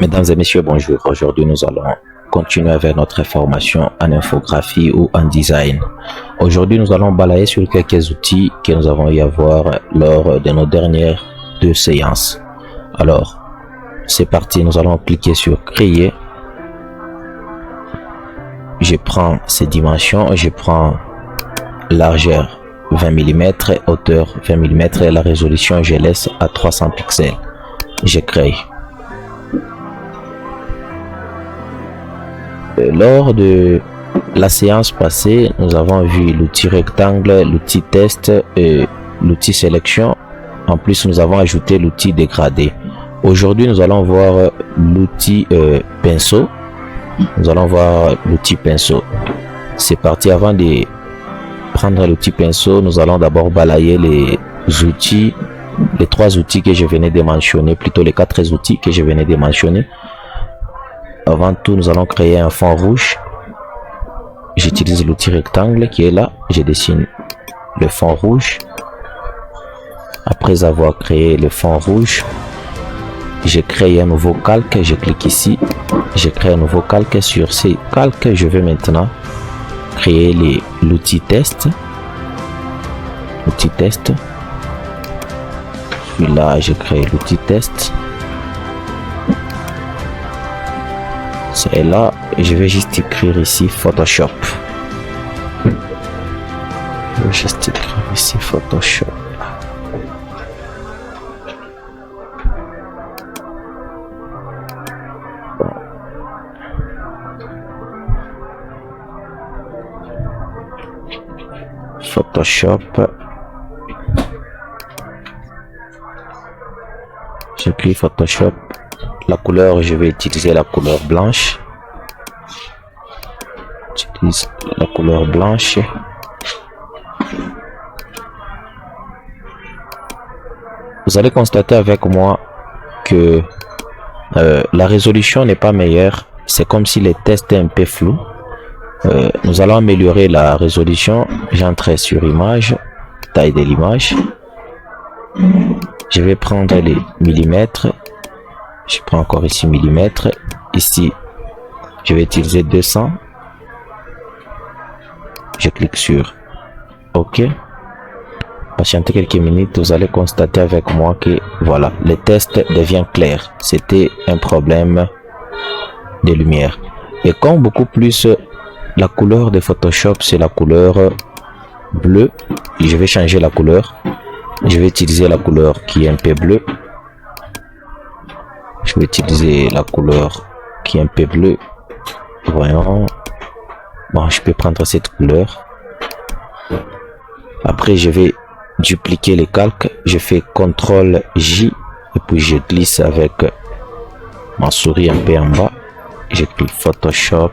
Mesdames et messieurs, bonjour. Aujourd'hui, nous allons continuer avec notre formation en infographie ou en design. Aujourd'hui, nous allons balayer sur quelques outils que nous avons eu à voir lors de nos dernières 2 séances. Alors, c'est parti. Nous allons cliquer sur créer. Je prends ces dimensions. Je prends largeur 20 mm, hauteur 20 mm et la résolution, je laisse à 300 pixels. Je crée. Lors de la séance passée, nous avons vu l'outil rectangle, l'outil test et l'outil sélection. En plus, nous avons ajouté l'outil dégradé. Aujourd'hui, nous allons voir l'outil pinceau. Nous allons voir l'outil pinceau. C'est parti. Avant de prendre l'outil pinceau, nous allons d'abord balayer les outils, les 3 outils que je venais de mentionner, plutôt les 4 outils que je venais de mentionner. Avant tout, nous allons créer un fond rouge. J'utilise l'outil rectangle qui est là. Je dessine le fond rouge. Après avoir créé le fond rouge, je crée un nouveau calque. Je clique ici. Je crée un nouveau calque. Sur ces calques, je vais maintenant créer l'outil test. L'outil test. Puis là, je crée l'outil test. Et là, je vais juste écrire ici Photoshop. Je vais juste écrire ici Photoshop. Photoshop. J'écris Photoshop. La couleur, je vais utiliser la couleur blanche. J'utilise la couleur blanche. Vous allez constater avec moi que la résolution n'est pas meilleure. C'est comme si les tests étaient un peu flous. Nous allons améliorer la résolution. J'entre sur image, taille de l'image. Je vais prendre les millimètres. Je prends encore ici millimètres. Ici, je vais utiliser 200. Je clique sur OK. Patientez quelques minutes, vous allez constater avec moi que voilà, le test devient clair. C'était un problème de lumière. Et comme beaucoup plus, la couleur de Photoshop, c'est la couleur bleue. Je vais changer la couleur. Je vais utiliser la couleur qui est un peu bleue. Je vais utiliser la couleur qui est un peu bleue. Voyons. Bon, je peux prendre cette couleur. Après, je vais dupliquer les calques. Je fais CTRL J et puis je glisse avec ma souris un peu en bas. J'écris Photoshop.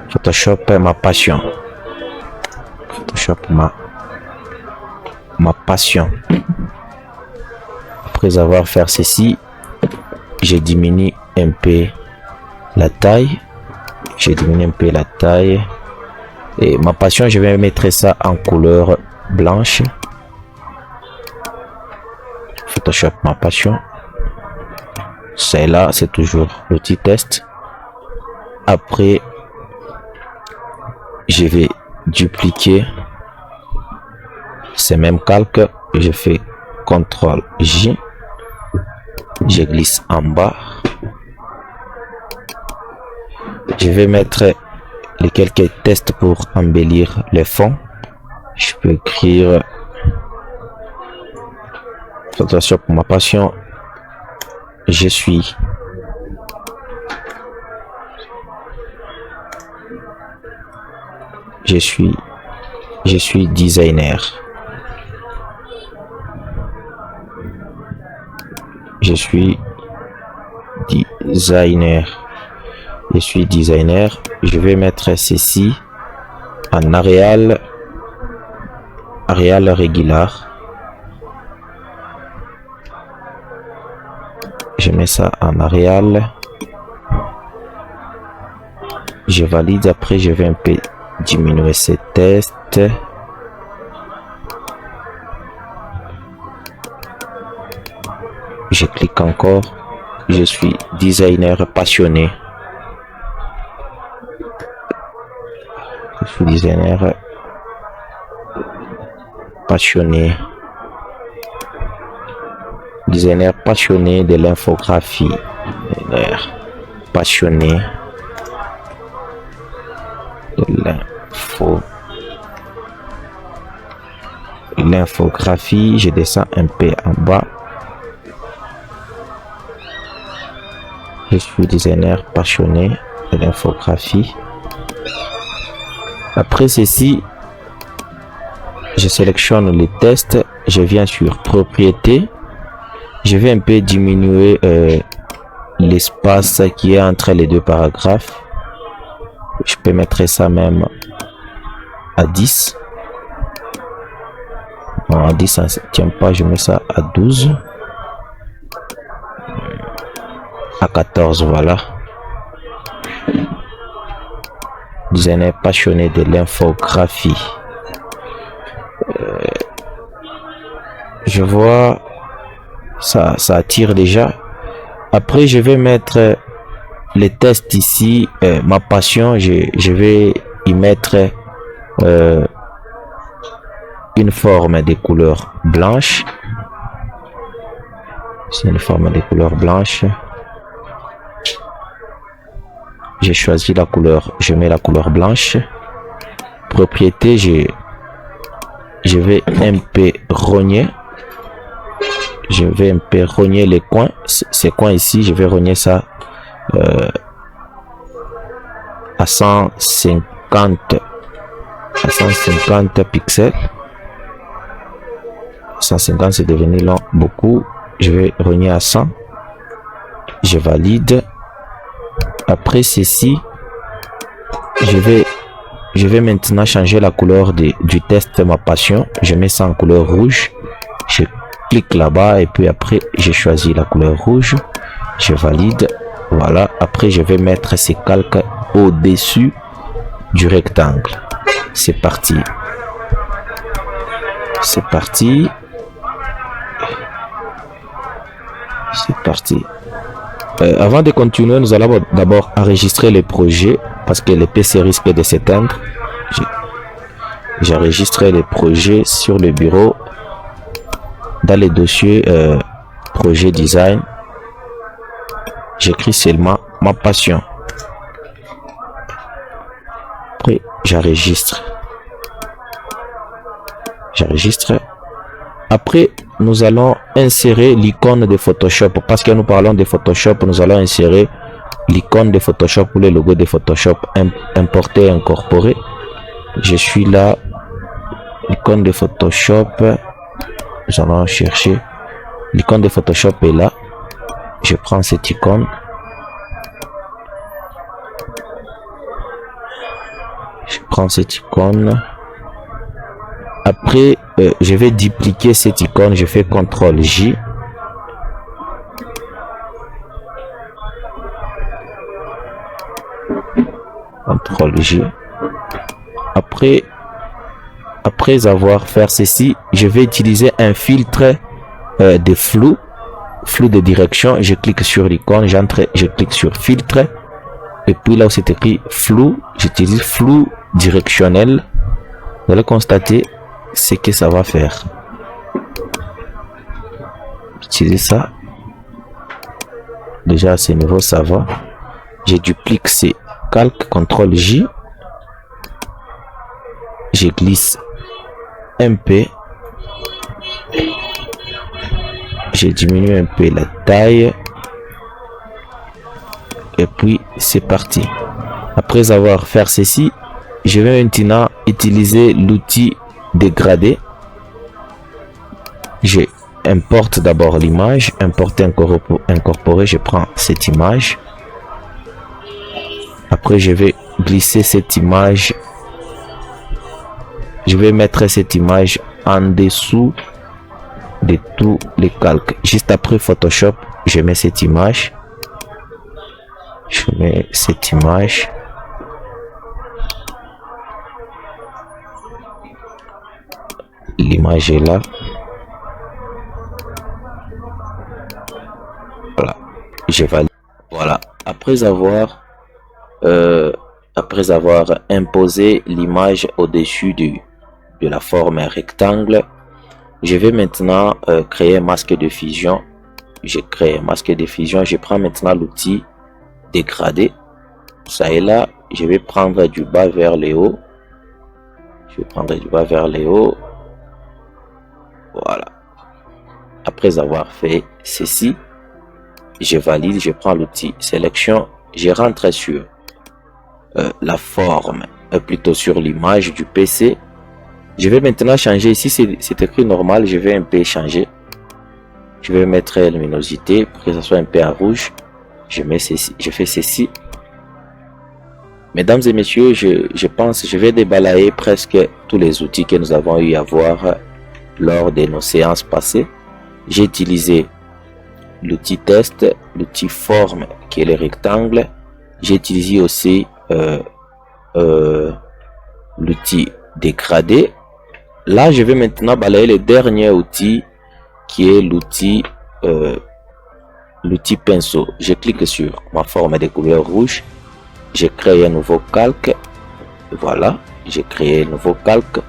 Photoshop, ma passion. Photoshop, ma passion. Après avoir fait ceci, je diminue un peu la taille. Je diminue un peu la taille. Et ma passion, je vais mettre ça en couleur blanche. Photoshop, ma passion. C'est là, c'est toujours l'outil test. Après, je vais dupliquer ces mêmes calques. Je fais CTRL J. Je glisse en bas. Je vais mettre les quelques tests pour embellir les fonds. Je peux écrire Photoshop, ma passion. Je suis designer. Je suis designer. Je suis designer. Je vais mettre ceci en Arial régulier. Je mets ça en Arial. Je valide. Après, je vais un peu diminuer ces tests. Je clique encore, je suis designer passionné. Je suis designer passionné. Designer passionné de l'infographie. Passionné de l'infographie. Je descends un peu en bas. Je suis designer passionné de l'infographie. Après ceci, je sélectionne les tests. Je viens sur propriété. Je vais un peu diminuer l'espace qui est entre les deux paragraphes. Je peux mettre ça même à 10. Non, à 10 ça ne tient pas, je mets ça à 12. À 14, voilà. Designer passionné de l'infographie. Je vois ça attire déjà. Après je vais mettre les tests ici. Ma passion, je vais y mettre une forme de couleur blanche. C'est une forme de couleur blanche. J'ai choisi la couleur, je mets la couleur blanche. Propriété, je vais un peu rogner. Je vais un peu rogner les coins. Ces coins ici, je vais rogner ça à 150 pixels. 150 c'est devenu long, beaucoup. Je vais rogner à 100. Je valide. Après ceci, je vais maintenant changer la couleur du test ma passion. Je mets ça en couleur rouge. Je clique là-bas et puis après j'ai choisi la couleur rouge. Je valide. Voilà. Après je vais mettre ces calques au-dessus du rectangle. C'est parti. C'est parti. C'est parti. Avant de continuer, nous allons d'abord enregistrer le projet parce que le PC risque de s'éteindre. J'ai enregistré le projet sur le bureau dans les dossiers projet design. J'écris seulement ma passion. Après, j'enregistre. J'enregistre. Après, nous allons insérer l'icône de Photoshop. Parce que nous parlons de Photoshop, nous allons insérer l'icône de Photoshop ou le logo de Photoshop, importer et incorporer. Je suis là. L'icône de Photoshop. Nous allons chercher. L'icône de Photoshop est là. Je prends cette icône. Je prends cette icône. Après, je vais dupliquer cette icône. Je fais CTRL J. CTRL J. Après avoir fait ceci, je vais utiliser un filtre de flou de direction. Je clique sur l'icône, je clique sur filtre. Et puis là où c'est écrit flou, j'utilise flou directionnel. Vous allez constater ce que ça va faire. Utiliser ça. Déjà à ce niveau ça va. Je duplique ces calques, CTRL J. Je glisse un peu. Je diminue un peu la taille. Et puis c'est parti. Après avoir fait ceci, je vais maintenant utiliser l'outil dégradé. Je importe d'abord l'image, importer, incorporer. Je prends cette image. Après je vais glisser cette image. Je vais mettre cette image en dessous de tous les calques. Juste après Photoshop, je mets cette image. Je mets cette image. L'image est là. Voilà. je valide. Voilà. Après avoir imposé l'image au-dessus de la forme rectangle, je vais maintenant créer un masque de fusion. Je crée un masque de fusion. Je prends maintenant l'outil dégradé. Ça et là, je vais prendre du bas vers le haut. Je vais prendre du bas vers le haut. Voilà. Après avoir fait ceci, je valide, je prends l'outil sélection, je rentre sur la forme, plutôt sur l'image du PC. Je vais maintenant changer, ici c'est écrit normal, je vais un peu changer. Je vais mettre la luminosité pour que ça soit un peu en rouge. Je mets ceci, je fais ceci. Mesdames et messieurs, je pense, je vais débalayer presque tous les outils que nous avons eu à voir lors de nos séances passées. J'ai utilisé l'outil test, l'outil forme qui est le rectangle. J'ai utilisé aussi l'outil dégradé. Là, je vais maintenant balayer le dernier outil qui est l'outil pinceau. Je clique sur ma forme de couleur rouge. J'ai créé un nouveau calque. Voilà, j'ai créé un nouveau calque.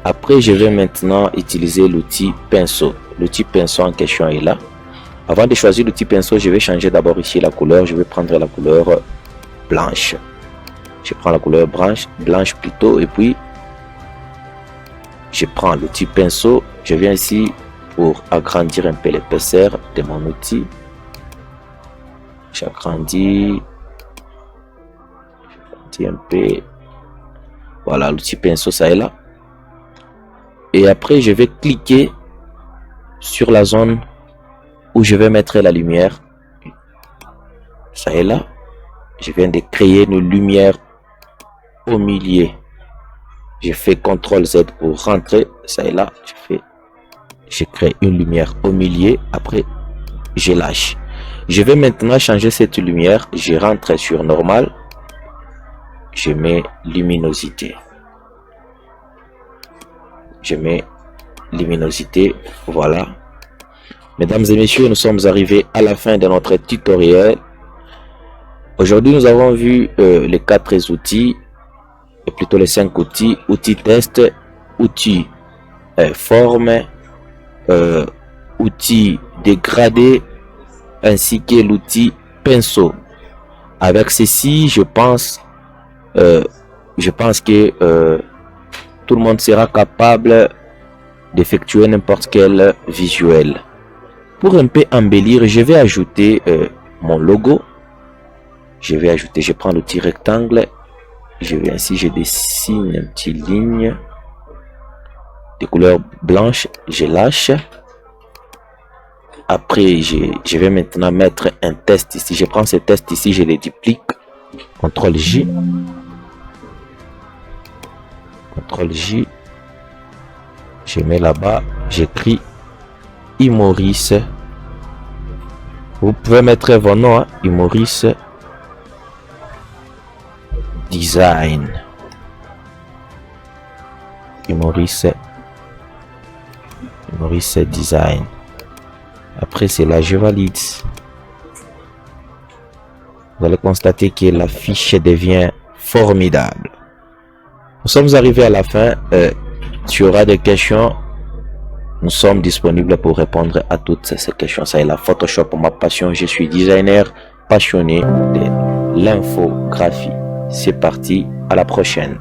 Après, je vais maintenant utiliser l'outil pinceau. L'outil pinceau en question est là. Avant de choisir l'outil pinceau, je vais changer d'abord ici la couleur. Je vais prendre la couleur blanche. Je prends la couleur blanche plutôt, et puis je prends l'outil pinceau. Je viens ici pour agrandir un peu l'épaisseur de mon outil. J'agrandis un peu. Voilà, l'outil pinceau, ça est là. Et après, je vais cliquer sur la zone où je vais mettre la lumière. Ça est là. Je viens de créer une lumière au milieu. Je fais CTRL Z pour rentrer. Ça est là. Je crée une lumière au milieu. Après, je lâche. Je vais maintenant changer cette lumière. Je rentre sur normal. Je mets luminosité. Je mets luminosité. Voilà. Mesdames et messieurs, nous sommes arrivés à la fin de notre tutoriel. Aujourd'hui, nous avons vu les 4 outils, et plutôt les 5 outils. Outil test, outil forme, outil dégradé, ainsi que l'outil pinceau. Avec ceci, je pense que tout le monde sera capable d'effectuer n'importe quel visuel. Pour un peu embellir, je vais ajouter mon logo. Je prends l'outil rectangle. Je vais ainsi, je dessine une petite ligne de couleur blanche. Je lâche. Après, je vais maintenant mettre un test ici. Je prends ce test ici, je le duplique. CTRL J. CTRL J. Je mets là-bas. J'écris Imoris. Vous pouvez mettre vos noms, hein? Imoris Design. Imoris Design. Après cela, je valide. Vous allez constater que la fiche devient formidable. Nous sommes arrivés à la fin. Tu auras des questions. Nous sommes disponibles pour répondre à toutes ces questions. Ça est la Photoshop, ma passion. Je suis designer passionné de l'infographie. C'est parti, à la prochaine.